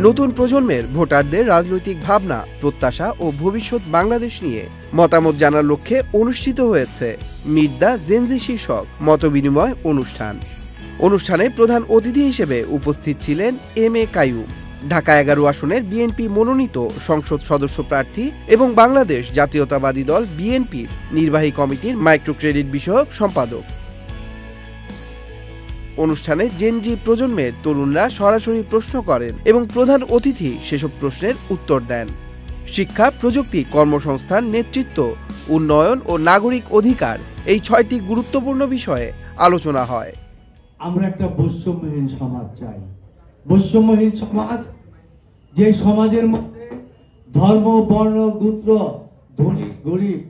নতুন প্রজন্মের ভোটারদের রাজনৈতিক ভাবনা, প্রত্যাশা ও ভবিষ্যৎ বাংলাদেশ নিয়ে মতামত জানার লক্ষ্যে অনুষ্ঠিত হয়েছে মিট দ্য জেনজি শীর্ষক মতবিনিময় অনুষ্ঠান। অনুষ্ঠানে প্রধান অতিথি হিসেবে উপস্থিত ছিলেন এম.এ. কাইয়ুম, ঢাকা 11 আসনের বিএনপি মনোনীত সংসদ সদস্য প্রার্থী এবং বাংলাদেশ জাতীয়তাবাদী দল বিএনপির নির্বাহী কমিটির মাইক্রোক্রেডিট বিষয়ক সম্পাদক। অনুষ্ঠানে জেনজি প্রজন্মের তরুণরা সরাসরি প্রশ্ন করেন এবং প্রধান অতিথি সেসব প্রশ্নের উত্তর দেন। শিক্ষা, প্রযুক্তি, কর্মসংস্থান, নেতৃত্ব, উন্নয়ন ও নাগরিক অধিকার, এই 6টি গুরুত্বপূর্ণ বিষয়ে আলোচনা হয়। আমরা একটা বৈষম্যহীন সমাজ চাই। বৈষম্যহীন সমাজ, যে সমাজের মধ্যে ধর্ম, বর্ণ, গোত্র, ধনী গরিব,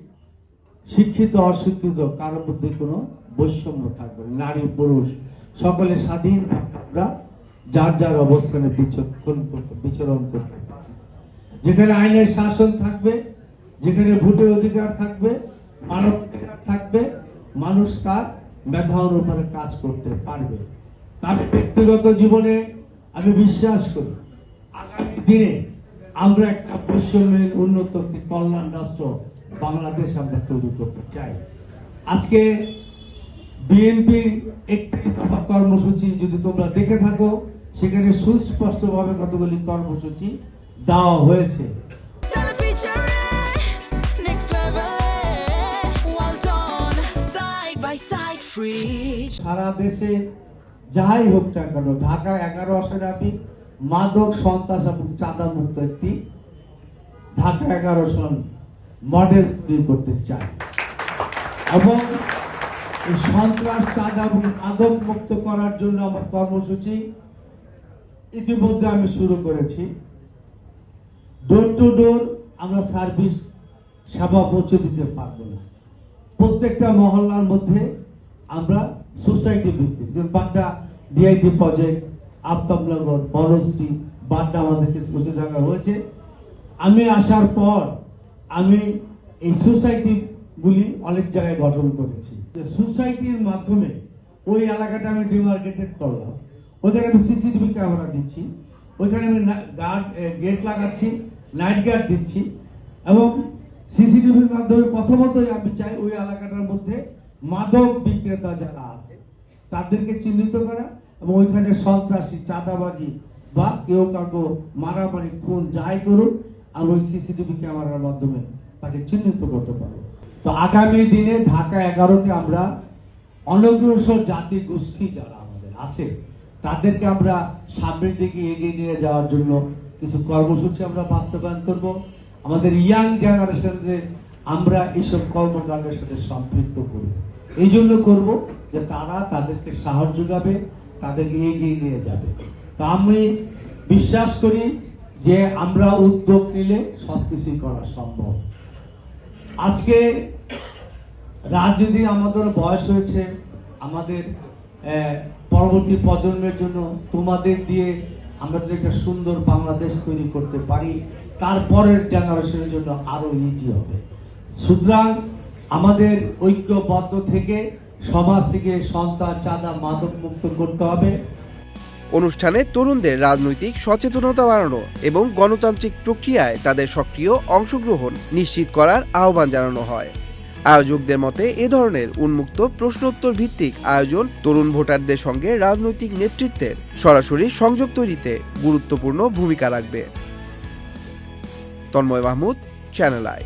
শিক্ষিত অশিক্ষিত কারোর মধ্যে কোনো বৈষম্য থাকবে না। নারী পুরুষ সকলে স্বাধীন, আমরা যার যার অবস্থানে বিচরণ করতে, যেখানে আইনের শাসন থাকবে, যেখানে ভোটের অধিকার থাকবে, মানব অধিকার থাকবে, মানুষ তার মেধা অনুসারে কাজ করতে পারবে। তবে ব্যক্তিগত জীবনে আমি বিশ্বাস করি আগামী দিনে আমরা একটা বৈষম্যহীন উন্নত একটি কল্যাণ রাষ্ট্র বাংলাদেশ আমরা তৈরি করতে চাই। আজকে বিএনপির একটি কর্মসূচি যদি তোমরা দেখে থাকো, সেখানে সুস্পষ্টভাবে কতগুলি কর্মসূচি দেওয়া হয়েছে। সারা দেশে যাই হোক না কেন, ঢাকা 11 আসনে আমি মাদক, সন্ত্রাস এবং চাঁদা মুক্ত একটি ঢাকা 11 আসন মডেল তৈরি করতে চাই এবং এই সন্ত্রাস, চাঁদা এবং মাদক মুক্ত করার জন্য আমার কর্মসূচি ইতিমধ্যে আমি শুরু করেছি। ডোর টু ডোর আমরা সার্ভিস সেবা পৌঁছে দিতে পারবো না। প্রত্যেকটা মহল্লার মধ্যে আমরা সোসাইটি ভিত্তিক, যেমন বাড্ডা ডিআইটি প্রজেক্ট, আফতাবনগর, বনশ্রী, বাড্ডা আমাদের কিছু জায়গা হয়েছে। আমি আসার পর আমি এই সোসাইটি গুলি অনেক জায়গায় গঠন করেছি। সোসাইটির মাধ্যমে ওই এলাকাটা আমি ডিমার্কেটেড করলাম, ওখানে আমি সিসিটিভি ক্যামেরা দিচ্ছি, ওইখানে আমি গেট লাগাচ্ছি, নাইট গার্ড দিচ্ছি এবং সিসিটিভির মাধ্যমে প্রথমতই আমি চাই ওই এলাকাটার মধ্যে মাদক বিক্রেতা যারা আছে তাদেরকে চিহ্নিত করা এবং ওইখানে সন্ত্রাসী, চাঁদাবাজি বা কেউ কাউকে মারামারি, খুন যাই করুন, আর ওই সিসিটিভি ক্যামেরার মাধ্যমে তাকে চিহ্নিত করতে পারবো। তো আগামী দিনে ঢাকা 11-তে আমরা অনগ্রসর জাতি গোষ্ঠী যারা আমাদের আছে তাদেরকে আমরা সামনের দিকে এগিয়ে নিয়ে যাওয়ার জন্য কিছু কর্মসূচি আমরা বাস্তবায়ন করব। আমাদের ইয়াং জেনারেশনকে আমরা এইসব কর্মকাণ্ডের সাথে সম্পৃক্ত করব। এই জন্য করব যে তারা তাদেরকে সাহস যোগাবে, তাদেরকে এগিয়ে নিয়ে যাবে। তা আমি বিশ্বাস করি যে আমরা উদ্যোগ নিলে সবকিছু করা সম্ভব। আজকে রাজনীতি আমাদের বয়স হয়েছে, আমাদের পরবর্তী প্রজন্মের জন্য তোমাদের দিয়ে আমরা যদি একটা সুন্দর বাংলাদেশ তৈরি করতে পারি, তারপরের জেনারেশনের জন্য আরো ইজি হবে। সুতরাং আমাদের ঐক্যবদ্ধ থেকে সমাজ থেকে সন্ত্রাস, চাঁদা, মাদক মুক্ত করতে হবে। অনুষ্ঠানে তরুণদের রাজনৈতিক সচেতনতা বাড়ানো এবং গণতান্ত্রিক প্রক্রিয়ায় তাদের সক্রিয় অংশগ্রহণ নিশ্চিত করার আহ্বান জানানো হয়। আয়োজকদের মতে এ ধরনের উন্মুক্ত প্রশ্নোত্তর ভিত্তিক আয়োজন তরুণ ভোটারদের সঙ্গে রাজনৈতিক নেতৃত্বের সরাসরি সংযোগ তৈরিতে গুরুত্বপূর্ণ ভূমিকা রাখবে। Tanmoy Mahmud, channel I.